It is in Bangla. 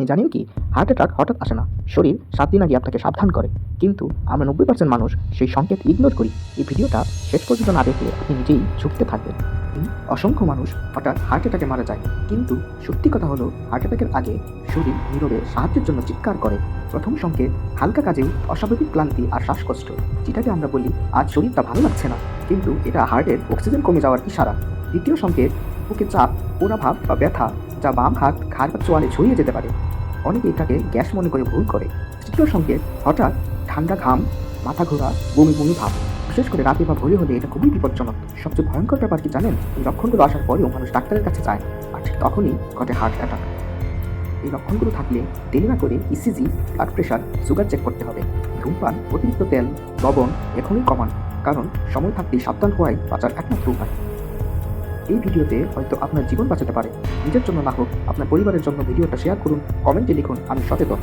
আপনি জানেন কি, হার্ট অ্যাটাক হঠাৎ আসে না, শরীর 7 দিন আগে আপনাকে সাবধান করে। কিন্তু আমরা 90% মানুষ সেই সংকেত ইগনোর করি। এই ভিডিওটা শেষ পর্যন্ত না দেখলে আপনি নিজেই ঝুঁকতে থাকবেন। অসংখ্য মানুষ হঠাৎ হার্ট অ্যাটাকে মারা যায়, কিন্তু সত্যি কথা হলো হার্ট অ্যাটাকের আগে শরীর নীরবে সাহায্যের জন্য চিৎকার করে। প্রথম সংকেত হালকা কাজেও অস্বাভাবিক ক্লান্তি আর শ্বাসকষ্ট, যেটাকে আমরা বলি আজ শরীরটা ভালো লাগছে না, কিন্তু এটা হার্টের অক্সিজেন কমে যাওয়ার ইশারা। দ্বিতীয় সংকেত বুকে চাপ, পোড়া ভাব বা ব্যথা, যা বাম হাত ঘাড় বা চোয়ালে ছড়িয়ে যেতে পারে। অনেকে এটাকে গ্যাস মনে করে ভুল করে। তৃতীয় সংকেত হঠাৎ ঠান্ডা ঘাম, মাথা ঘোরা, বমি বমি ভাব। বিশেষ করে রাতে বা ভোরে হলে এটা খুবই বিপজ্জনক। সবচেয়ে ভয়ঙ্কর ব্যাপার কি জানেন, এই লক্ষণগুলো আসার পরেও মানুষ ডাক্তারের কাছে যায়, আর ঠিক তখনই ঘটে হার্ট অ্যাটাক। এই লক্ষণগুলো থাকলে দেরি না করে ECG, blood pressure, sugar check করতে হবে। ধূমপান, অতিরিক্ত তেল, লবণ এখনই কমান, কারণ সময় থাকতেই সাবধান হওয়াই বাঁচার একমাত্র উপায়। এই ভিডিওতে হয়তো আপনার জীবন বাঁচাতে পারে। নিজের জন্য না হোক, আপনার পরিবারের জন্য ভিডিওটা শেয়ার করুন, কমেন্টে লিখুন আমি সচেতন।